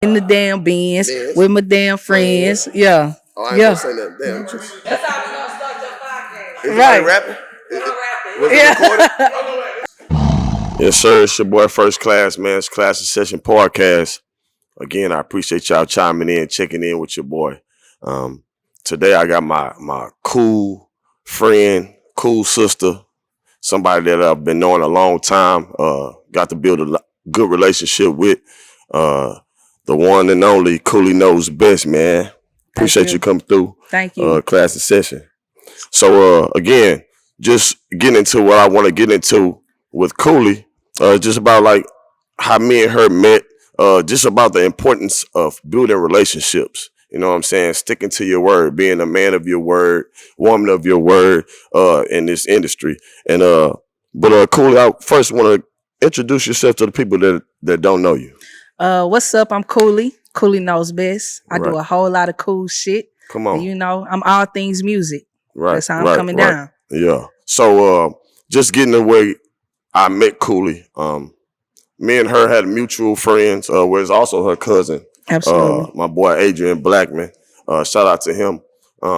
in the damn Benz with my damn friends. Yeah. Oh, I ain't Yeah. gonna say nothing. Damn. That's how we gonna start your podcast. Is Right. it rapping? Was Yeah. it recorded? Yes, sir. It's your boy First Class, man. It's Class Session Podcast. Again, I appreciate y'all chiming in, checking in with your boy. Today I got my cool friend, cool sister, somebody that I've been knowing a long time. Got to build a good relationship with. The one and only Cooley Knows best, man. Appreciate you coming through. Thank you. Class Session. So again, just getting into what I want to get into with Cooley, just about like how me and her met, just about the importance of building relationships. You know what I'm saying? Sticking to your word, being a man of your word, woman of your word, in this industry. And but Cooley, I first want to introduce yourself to the people that don't know you. What's up? I'm Cooley. Cooley Knows best. I do a whole lot of cool shit. Come on. And, you know, I'm all things music. Right. That's how I'm coming down. Yeah. So just getting the way I met Cooley. Me and her had mutual friends, was also her cousin. Absolutely. My boy Adrian Blackman. Shout out to him.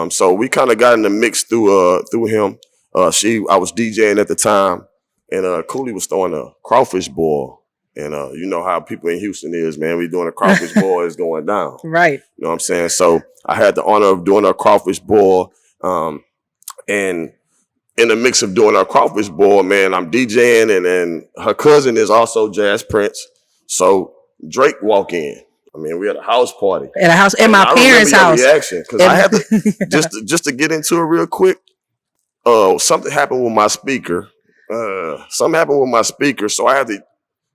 So we kind of got in the mix through him. I was DJing at the time, and Cooley was throwing a crawfish boil. And you know how people in Houston is, man. We doing a crawfish boil, it's going down. Right. You know what I'm saying? So I had the honor of doing a crawfish boil. And in the mix of doing our crawfish boil, man, I'm DJing, and then her cousin is also Jazz Prince. So Drake walk in. I mean, we had a house party at my parents' house. Reaction, because I had to just to get into it real quick. Something happened with my speaker. So I had to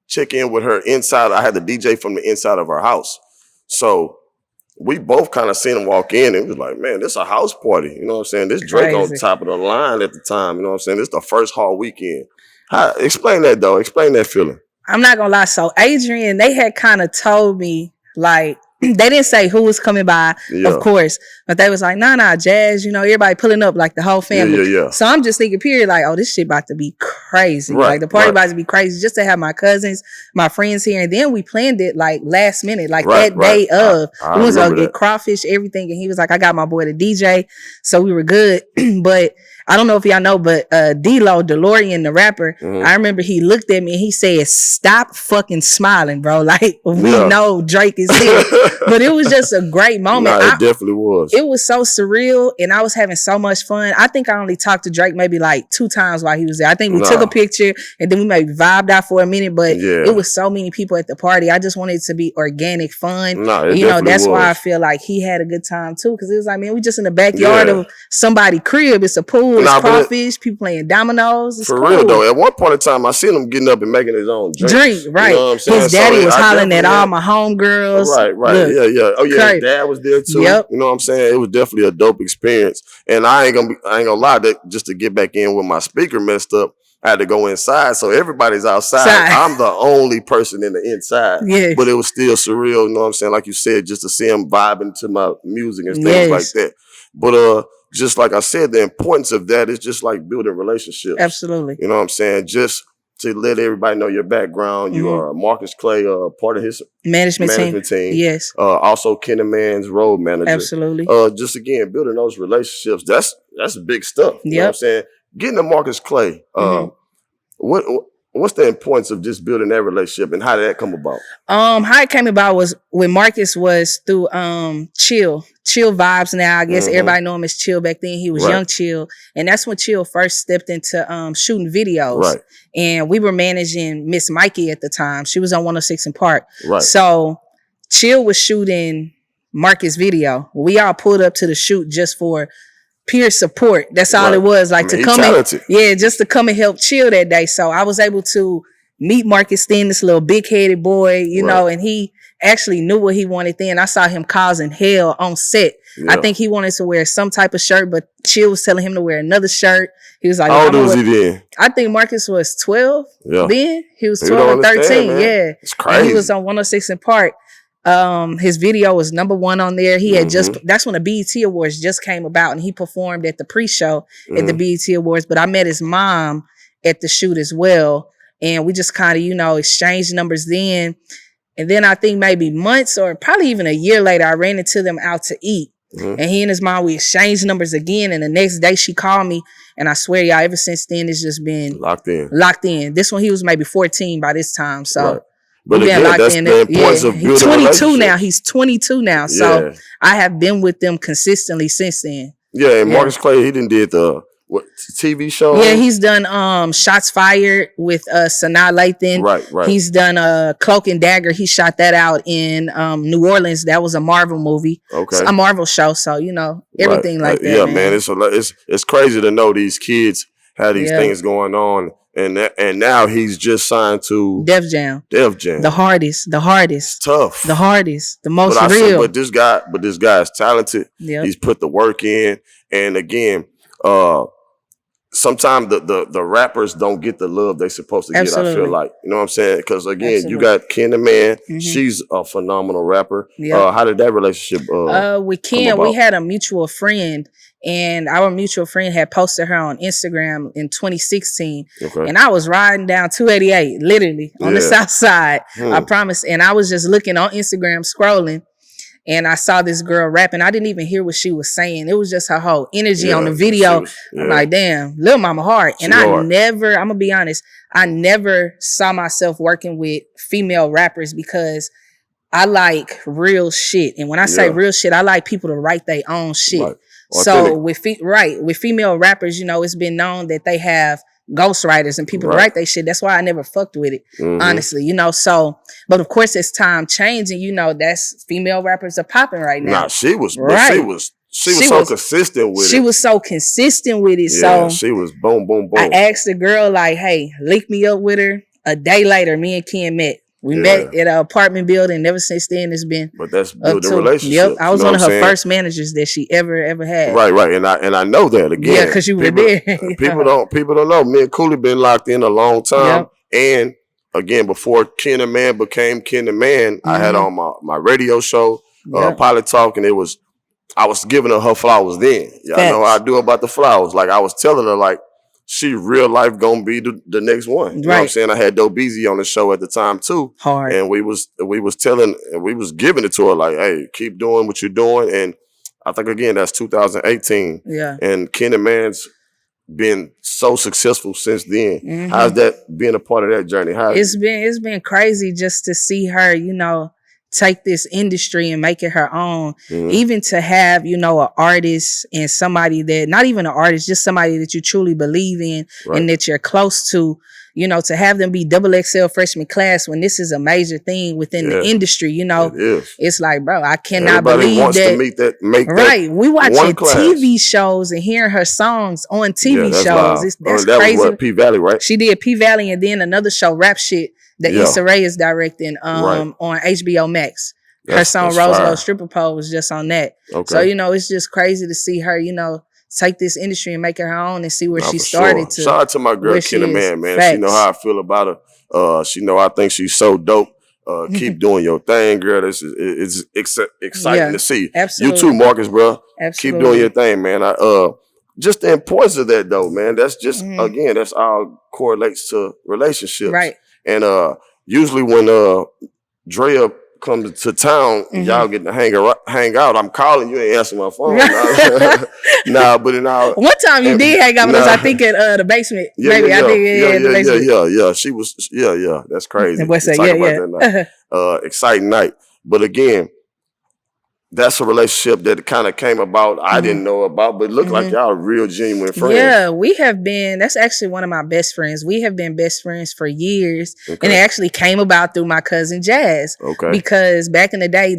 check in with her inside. I had the DJ from the inside of her house. So we both kind of seen him walk in, and it was like, man, this is a house party. You know what I'm saying? This Drake on top of the line at the time. You know what I'm saying? This is the first hall weekend. Explain that, though. Explain that feeling. I'm not going to lie. So Adrian, they had kind of told me, like, they didn't say who was coming by, of course, but they was like, nah, Jazz, you know, everybody pulling up, like the whole family. Yeah. So I'm just thinking, period, like, oh, this shit about to be crazy. Like the party about to be crazy, just to have my cousins, my friends here. And then we planned it like last minute, like that day of. We was going to get crawfish, everything. And he was like, I got my boy the DJ. So we were good. But I don't know if y'all know, but D-Lo, DeLorean, the rapper, I remember he looked at me and he said, stop fucking smiling, bro. Like, we know Drake is here. But it was just a great moment. It definitely was. It was so surreal, and I was having so much fun. I think I only talked to Drake maybe like 2 times while he was there. I think we took a picture, and then we maybe vibed out for a minute, but it was so many people at the party. I just wanted it to be organic, fun. You know, that's why I feel like he had a good time too, because it was like, man, we just in the backyard of somebody's crib. It's a pool, it's crawfish, people playing dominoes. It's for cool. real though, at one point in time, I seen him getting up and making his own drink. Right. You know what I'm saying? His daddy was hollering at all my homegirls. Right. Look, yeah. Oh yeah, his dad was there too. Yep. You know what I'm saying? It was definitely a dope experience. And I ain't gonna lie, that just to get back in with my speaker messed up, I had to go inside. So everybody's outside. I'm the only person in the inside. Yeah. But it was still surreal, you know what I'm saying? Like you said, just to see him vibing to my music and things like that. But just like I said, the importance of that is just like building relationships. Absolutely. You know what I'm saying? Just to let everybody know your background. You are Marcus Clay, part of his management team. Yes. Also Kenny Mann's road manager. Absolutely. Just again, building those relationships. That's big stuff. You know what I'm saying? Getting to Marcus Clay. What's the importance of just building that relationship, and how did that come about? How it came about was when Marcus was through Chill Vibes now. I guess everybody know him as Chill back then. He was Young Chill. And that's when Chill first stepped into shooting videos. Right. And we were managing Miss Mikey at the time. She was on 106 in Park. Right. So Chill was shooting Marcus' video. We all pulled up to the shoot just for peer support. That's all it was. Like to come just to come and help Chill that day. So I was able to meet Marcus then, this little big-headed boy, you know, and he actually knew what he wanted then. I saw him causing hell on set. I think he wanted to wear some type of shirt, but Chill was telling him to wear another shirt. He was like, how old was he then? I think Marcus was 12 then. He was 12 or 13. Man. Yeah. It's crazy. And he was on 106 in Park. His video was #1 on there. He had that's when the BET Awards just came about, and he performed at the pre-show at the BET Awards. But I met his mom at the shoot as well. And we just kind of, exchanged numbers then. And then I think maybe months or probably even a year later, I ran into them out to eat. And he and his mom, we exchanged numbers again. And the next day she called me. And I swear, y'all, ever since then, it's just been locked in. This one, he was maybe 14 by this time. So, right. But again, that's the importance of building he's 22 now. He's 22 now. So I have been with them consistently since then. Yeah, and Marcus Clay, he did the TV show? Yeah, he's done Shots Fired with Sanaa Lathan. Right. He's done Cloak and Dagger. He shot that out in New Orleans. That was a Marvel movie. Okay. A Marvel show. So, everything like that. Yeah, man. It's crazy to know these kids have these things going on. And now he's just signed to Def Jam. The hardest. Tough. The hardest. The most real. But this guy is talented. Yep. He's put the work in. And again, sometimes the rappers don't get the love they're supposed to get, I feel like. You know what I'm saying? Because again, you got Ken the Man. She's a phenomenal rapper. Yep. How did that relationship with Ken, we had a mutual friend. And our mutual friend had posted her on Instagram in 2016. Okay. And I was riding down 288, literally, on the south side. I promise. And I was just looking on Instagram, scrolling. And I saw this girl rapping. I didn't even hear what she was saying. It was just her whole energy on the video. I'm like, damn, Lil Mama hard. And I'm going to be honest, I never saw myself working with female rappers because I like real shit. And when I say real shit, I like people to write their own shit. Right. So with female rappers, it's been known that they have ghostwriters and people write their shit. That's why I never fucked with it, honestly, So, but of course, as time changing, that's female rappers are popping right now. Nah, she was so consistent with it. She was so consistent with it. Yeah, so she was boom, boom, boom. I asked the girl like, "Hey, link me up with her." A day later, me and Ken met. We met at an apartment building. Ever since then, it's been. But that's building relationship. Yep, I was one of her first managers that she ever had. Right, and I know that again. Yeah, because you were there. people don't know. Me and Cooley been locked in a long time, and again, before Ken the Man became Ken the Man, I had on my radio show, Pilot Talk, and I was giving her flowers then. Y'all know how I do about the flowers. Like I was telling her, like, she real life gonna be the next one. You know what I'm saying? I had Dope Beezy on the show at the time too. Hard. And we was giving it to her like, hey, keep doing what you're doing. And I think again, that's 2018. Yeah. And Ken the Man's been so successful since then. How's that being a part of that journey? It's been crazy just to see her, take this industry and make it her own. Even to have, an artist and somebody that, not even an artist, just somebody that you truly believe in and that you're close to, to have them be XXL freshman class when this is a major thing within the industry, it's like, bro, I cannot believe wants that. To make that we watching TV shows and hearing her songs on TV shows. That's crazy. Was P Valley, right? She did P Valley and then another show, Rap Shit, that Issa Rae is directing on HBO Max. Her song Roselo Stripper Pole was just on that. Okay. So, it's just crazy to see her, take this industry and make it her own and see where she started to. Shout out to my girl, Ken the Man, man. Facts. She know how I feel about her. She know I think she's so dope. Keep doing your thing, girl. It's exciting to see. Absolutely. You too, Marcus, bro. Absolutely. Keep doing your thing, man. Just the importance of that, though, man. That's just, again, that's all correlates to relationships. Right. And usually when Drea comes to town, y'all get to hang out. I'm calling you, ain't answering my phone. But one time you did hang out with us, I think at the basement. Maybe I think the basement. Yeah. She was, that's crazy. Exciting night. But again, that's a relationship that kind of came about. I didn't know about, but it looked like y'all real genuine friends. Yeah, we have been. That's actually one of my best friends. We have been best friends for years. Okay. And it actually came about through my cousin Jazz. Okay. Because back in the day,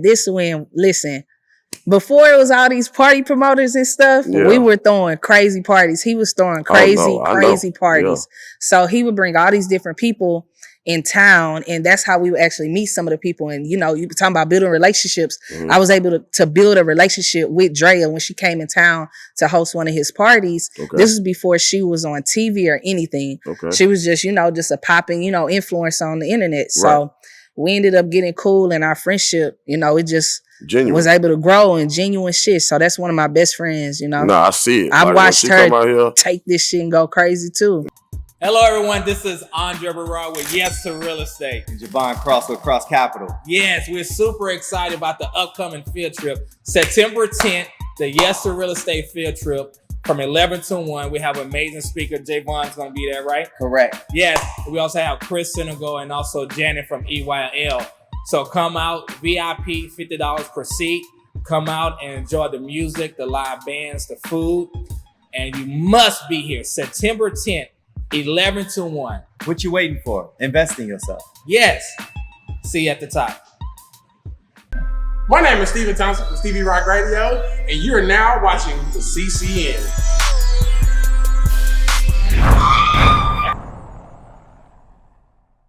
before it was all these party promoters and stuff, we were throwing crazy parties. He was throwing crazy parties. Yeah. So he would bring all these different people in town, and that's how we would actually meet some of the people. And you were talking about building relationships. I was able to build a relationship with Drea when she came in town to host one of his parties. Okay. This is before she was on TV or anything. Okay. She was just, just a popping, influence on the internet. So we ended up getting cool, and our friendship, it just was able to grow and genuine shit. So that's one of my best friends, No, I see it. I've watched her take this shit and go crazy too. Hello, everyone. This is Andre Barra with Yes to Real Estate. And Javon Cross with Cross Capital. Yes, we're super excited about the upcoming field trip. September 10th, the Yes to Real Estate field trip from 11 to 1. We have amazing speaker. Javon's going to be there, right? Correct. Yes. We also have Chris Senegal and also Janet from EYL. So come out, VIP, $50 per seat. Come out and enjoy the music, the live bands, the food. And you must be here September 10th. 11 to 1. What you waiting for? Invest in yourself. Yes. See you at the top. My name is Steven Thompson from Stevie Rock Radio, and you're now watching the CCN.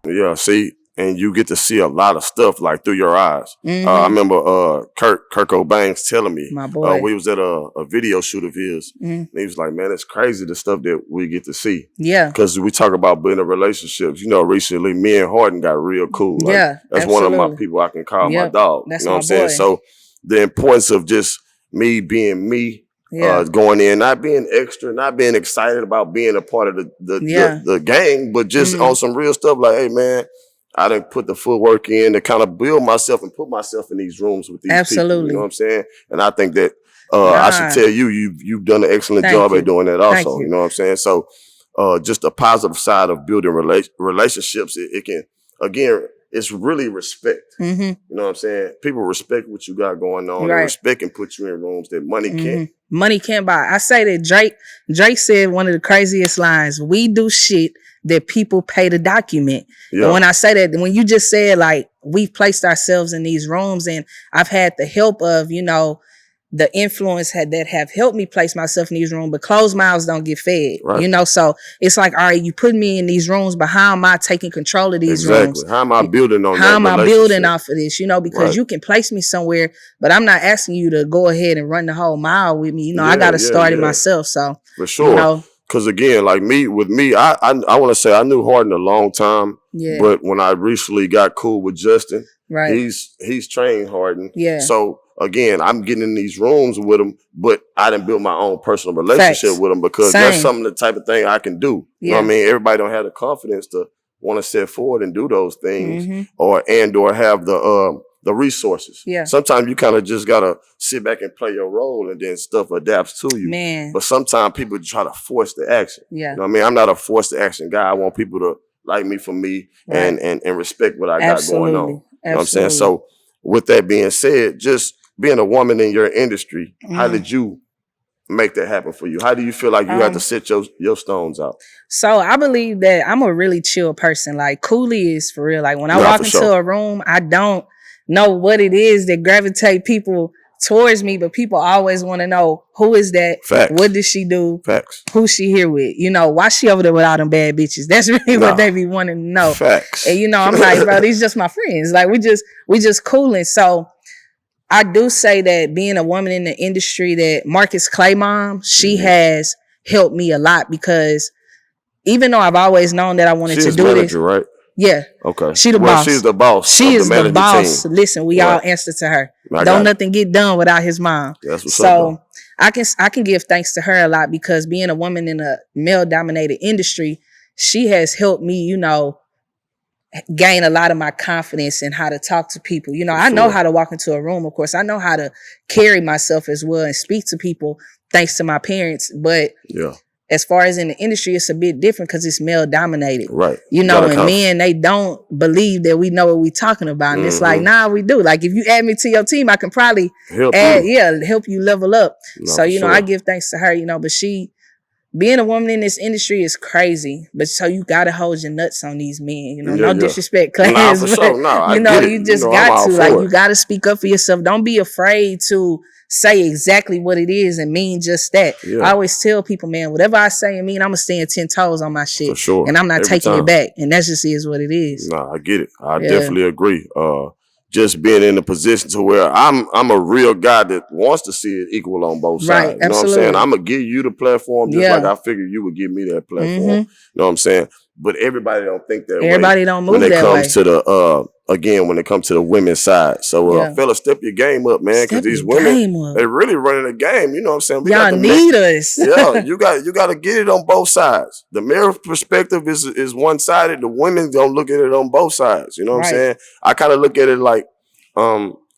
Yeah, see, and you get to see a lot of stuff like through your eyes. I remember Kurt Cobain's telling me, my boy, we was at a video shoot of his, and he was like, man, it's crazy the stuff that we get to see. Yeah. Because we talk about building relationships. You know, recently, me and Harden got real cool. Like, yeah, that's absolutely. one of my people I can call Yep, my dog. that's you know what my I'm saying? boy. So the importance of just me being me, Yeah. going in, not being extra, not being excited about being a part of the gang, but just on some real stuff like, hey, man, I didn't put the footwork in to kind of build myself and put myself in these rooms with these Absolutely. people. You know what I'm saying? And I think that I should tell you, you've done an excellent Thank job you. at doing that also. Thank you. You know what I'm saying? So just the positive side of building relationships, it can, again, it's really respect. You know what I'm saying? People respect what you got going on. Right. And respect and put you in rooms that money can't. Money can't buy. I say that Drake said one of the craziest lines, we do shit that people pay to document. Yeah. And when I say that, when you just said like we've placed ourselves in these rooms and I've had the help of, you know, the influence that have helped me place myself in these rooms, but closed mouths don't get fed, Right. you know? So it's like, all right, you put me in these rooms, but how am I taking control of these rooms? How am I building on that How am I building relationship? off of this? You know, because Right. you can place me somewhere, but I'm not asking you to go ahead and run the whole mile with me. You know, I Yeah, got to yeah, start it yeah. myself. So, For sure. you know, Because again, like with me, I want to say I knew Harden a long time, yeah, but when I recently got cool with Justin, right. he's trained Harden. Yeah. So again, I'm getting in these rooms with him, but I didn't build my own personal relationship Facts. with him because Same. that's some of the type of thing I can do. You know what I Yeah. mean? Everybody don't have the confidence to want to step forward and do those things Mhm. or have the resources. Yeah. Sometimes you kind of just gotta sit back and play your role and then stuff adapts to you. Man. But sometimes people try to force the action. Yeah. You know what I mean? I'm not a force the action guy. I want people to like me for me Right. and respect what I Absolutely. got going on. You know what I'm saying? Absolutely. So with that being said, just being a woman in your industry, how Mm. did you make that happen for you? How do you feel like you had to set your stones out? So I believe that I'm a really chill person. Like Cooley is for real. Like when I Nah, walk for into sure. a room, I don't know what it is that gravitate people towards me, but people always want to know who is that? Facts. What does she do? Facts. Who she here with? You know, why she over there with all them bad bitches? That's really Nah. what they be wanting to know. Facts. And you know, I'm like, bro, these just my friends. Like we just cooling. So I do say that being a woman in the industry, that Marcus Clay mom, she has helped me a lot because even though I've always known that I wanted She's to do manager, this, right? yeah, Okay. she the well, boss. She's the boss. She of is the management boss. team. Listen, we all Right. answer to her. I got Don't it. nothing get done without his mom. That's what's up, So I can give thanks to her a lot because being a woman in a male dominated industry, she has helped me, you know, gain a lot of my confidence in how to talk to people. You know, I know sure. how to walk into a room. Of course, I know how to carry myself as well and speak to people thanks to my parents. But Yeah. as far as in the industry, it's a bit different because it's male dominated. Right. You know, gotta and men, they don't believe that we know what we talking about. And it's like, nah, we do. Like if you add me to your team, I can probably help help you level up. No, So, for you know, sure. I give thanks to her, you know, but being a woman in this industry is crazy. But so you gotta hold your nuts on these men. You know, Yeah, no yeah. disrespect, Nah, Klass, for but sure. Nah, I you know, get it. you just I'm got all to. for Like it. you gotta speak up for yourself. Don't be afraid to say exactly what it is and mean just that. Yeah. I always tell people, man, whatever I say and mean, I'm gonna stand 10 toes on my shit. For sure. And I'm not Every taking time. it back. And that just is what it is. Nah, I get it. I Yeah. definitely agree. Just being in a position to where I'm a real guy that wants to see it equal on both sides. Right, You know what I'm absolutely. saying? I'm gonna give you the platform just Yeah. like I figured you would give me that platform. Mhm. You know what I'm saying? but everybody don't think that way. Everybody don't move when it that comes way. to the when it comes to the women's side. So fellas, step your game up, man, because these women they really running the game. You know what I'm saying? Y'all need us. Yeah, you got to get it on both sides. The male perspective is one sided. The women don't look at it on both sides. You know what I'm saying? I kind of look at it like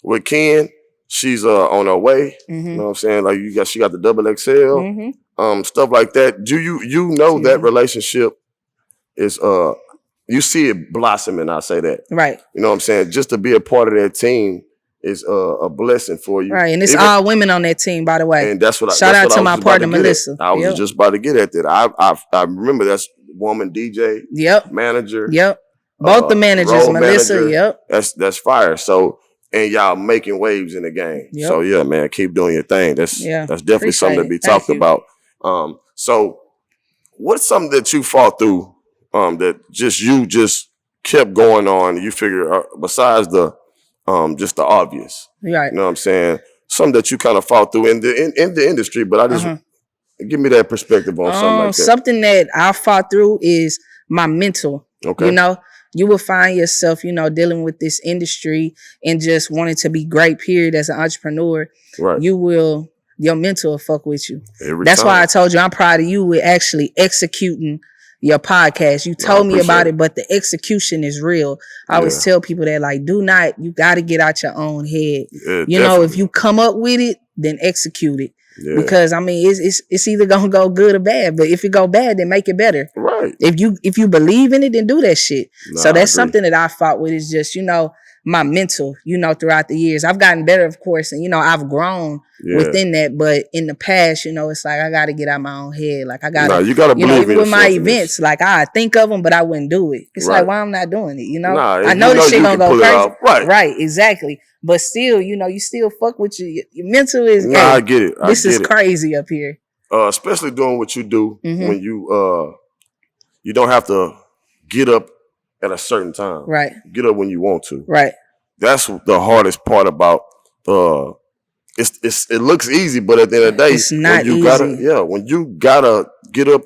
with Ken, she's on her way. You know what I'm saying? Like she got the double XL, stuff like that. Do you know that relationship is you see it blossoming, I say that. Right. You know what I'm saying? Just to be a part of that team is a blessing for you. Right. And it's all women on that team, by the way. And that's what Shout out to my partner, Melissa. I was just about to get at that. I remember that's woman DJ, manager. Both the managers, Melissa, manager. That's fire. So, and y'all making waves in the game. So yeah, man, keep doing your thing. That's definitely something to be talked about. So what's something that you fought through that you kept going on? You figure besides the just the obvious, right? You know what I'm saying? Something that you kind of fought through in the industry, but I just give me that perspective on something like that. Something that I fought through is my mental. Okay, you know, you will find yourself, you know, dealing with this industry and just wanting to be great. Period. As an entrepreneur, right? Your mental will fuck with you. That's why I told you I'm proud of you with actually executing your podcast. You told me about it, but the execution is real. I always tell people that, like, you got to get out your own head. You know, if you come up with it, then execute it. Because I mean, it's either gonna go good or bad. But if it go bad, then make it better. Right. If you believe in it, then do that shit. So that's something that I fought with, is just, you know, my mental, you know, throughout the years. I've gotten better, of course, and, you know, I've grown within that. But in the past, you know, it's like I got to get out my own head. Like I got to, you got to believe even with my events, like I think of them, but I wouldn't do it. It's like, why I'm not doing it, you know? I know this shit gonna go crazy. Right, exactly. But still, you know, you still fuck with your mental is. I get it. This is crazy up here. Especially doing what you do when you don't have to get up at a certain time. Right. Get up when you want to. Right. That's the hardest part about it looks easy, but at the end of the day, it's not easy. When you gotta get up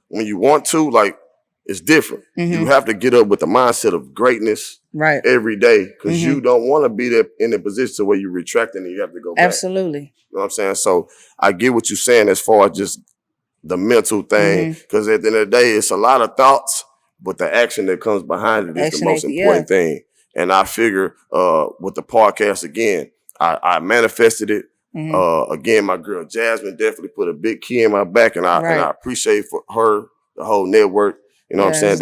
when you want to, like, it's different. You have to get up with the mindset of greatness every day, because you don't want to be there in the position where you're retracting and you have to go back. Absolutely. You know what I'm saying? So I get what you're saying as far as just the mental thing, because at the end of the day, it's a lot of thoughts, but the action that comes behind it is the most important thing. And I figure with the podcast, again, I manifested it. Again, my girl Jasmine definitely put a big key in my back, and I appreciate for her, the whole network. You know what I'm saying?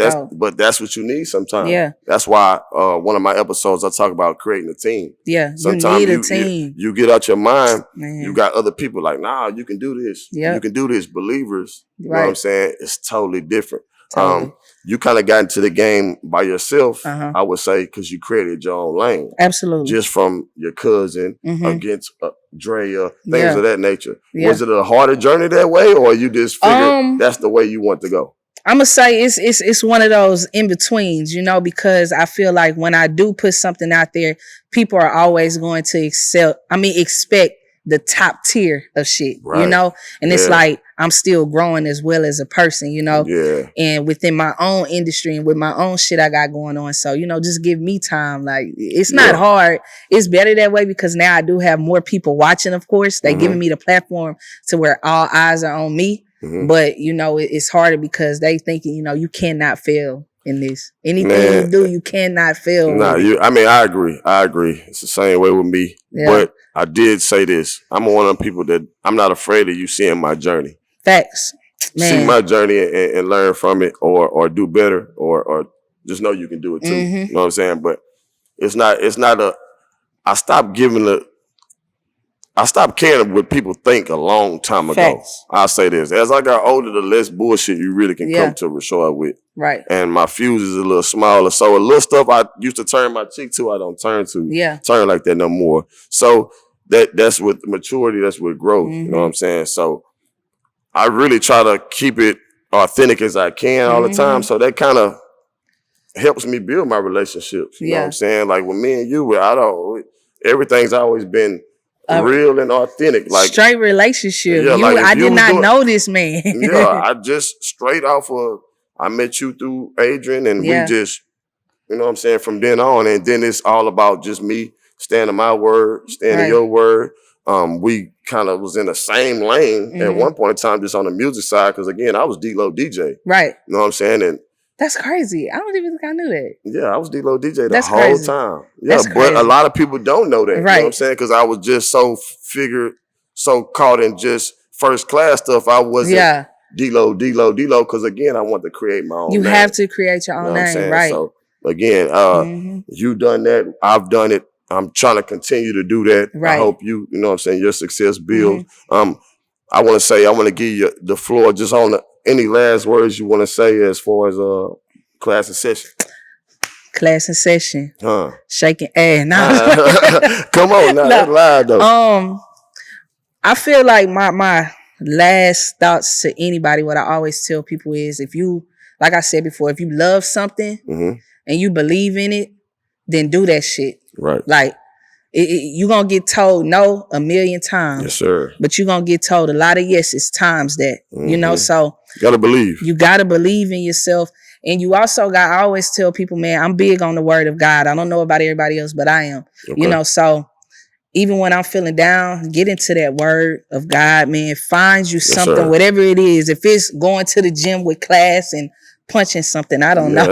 That's what you need sometimes. Yeah. That's why one of my episodes I talk about creating a team. Yeah. Sometimes you need a team. You get out your mind. Man. You got other people like, nah, you can do this. Yeah. You can do this. Believers. You know what I'm saying? It's totally different. Totally. You kind of got into the game by yourself, I would say, because you created your own lane. Absolutely. Just from your cousin against Drea, things of that nature. Yeah. Was it a harder journey that way, or you just figured that's the way you want to go? I'm gonna say it's one of those in betweens, you know, because I feel like when I do put something out there, people are always going to expect the top tier of shit, you know? And it's like, I'm still growing as well as a person, you know? Yeah. And within my own industry and with my own shit I got going on. So, you know, just give me time. Like, it's not hard. It's better that way, because now I do have more people watching, of course. They're giving me the platform to where all eyes are on me. But, you know, it's harder because they thinking, you know, you cannot fail in this. Anything you do, you cannot fail. I agree. It's the same way with me. Yeah. But I did say this. I'm one of them people that I'm not afraid of you seeing my journey. Facts. Man. See my journey and learn from it, or do better, or just know you can do it too. You know what I'm saying? But it's not I stopped caring what people think a long time ago. Facts. I'll say this. As I got older, the less bullshit you really can come to resort with. Right. And my fuse is a little smaller. So a little stuff I used to turn my cheek to, I don't turn like that no more. So that's with maturity, that's with growth. You know what I'm saying? So I really try to keep it authentic as I can all the time. So that kind of helps me build my relationships. You know what I'm saying? Like with me and you, everything's always been real and authentic, like straight relationship. I did not know this man. I just straight off of I met you through Adrian, and Yeah. we just, you know what I'm saying, from then on. And then it's all about just me standing my word, standing your word. We kind of was in the same lane at one point in time, just on the music side, because again, I was D-Lo DJ. Right. You know what I'm saying? And that's crazy. I don't even think I knew that. yeah, I was D-Lo DJ That's whole crazy. time. Yeah, That's but crazy. a lot of people don't know that. Right. You know what I'm saying? Because I was just so caught in just first class stuff. I wasn't D-Lo, because again, I want to create my own You name. have to create your own name, right? So again, you done that. I've done it. I'm trying to continue to do that. Right. I hope you know what I'm saying, your success builds. I want to give you the floor just on any last words you want to say as far as Klass in Session. Klass in Session. Shaking ass. Come on now, that's live though. I feel like my last thoughts to anybody, what I always tell people is, if you, like I said before, if you love something and you believe in it, then do that shit. Right. Like, you gonna get told no 1,000,000 times. Yes, sir. But you gonna get told a lot of yeses times that, you know, so. You gotta believe. You gotta believe in yourself. And you also I always tell people, man, I'm big on the word of God. I don't know about everybody else, but I am. Okay. You know, so even when I'm feeling down, get into that word of God, man. Find you something, whatever it is. If it's going to the gym with Klass and punching something, I don't know.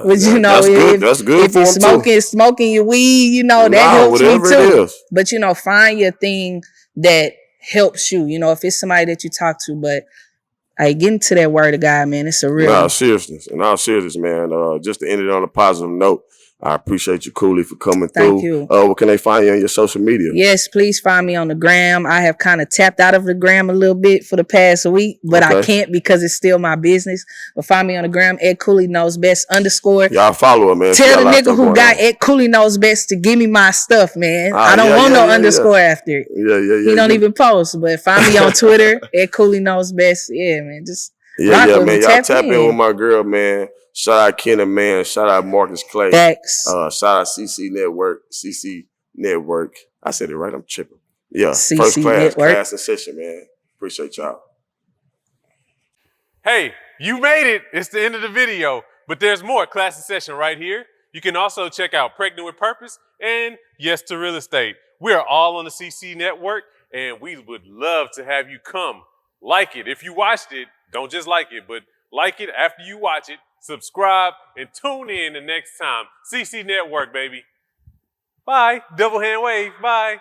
But you know, that's good if you're smoking your weed, you know, that helps me too. But you know, find your thing that helps you. You know, if it's somebody that you talk to, but hey, get into that word of God, man. It's a real. In all seriousness, man. Just to end it on a positive note, I appreciate you, Cooley, for coming through. Thank you. What can they find you on your social media? Yes, please find me on the gram. I have kind of tapped out of the gram a little bit for the past week, but I can't because it's still my business. But find me on the gram at Cooley Knows Best _ Y'all follow her, man. Tell the nigga who got at Cooley Knows Best to give me my stuff, man. I don't want no underscore after it. He don't even post, but find me on Twitter at Cooley Knows Best. Yeah, man. Just man. Y'all tap in with my girl, man. Shout out Kenan, man. Shout out Marcus Clay. Thanks. Shout out CC Network. I said it right. I'm tripping. Yeah. CC First class, Network. Klass in Session, man. Appreciate y'all. Hey, you made it. It's the end of the video, but there's more Klass in Session right here. You can also check out Pregnant with Purpose and Yes to Real Estate. We are all on the CC Network, and we would love to have you come. Like it. If you watched it, don't just like it, but like it after you watch it. Subscribe and tune in the next time. CC Network, baby. Bye. Double hand wave. Bye.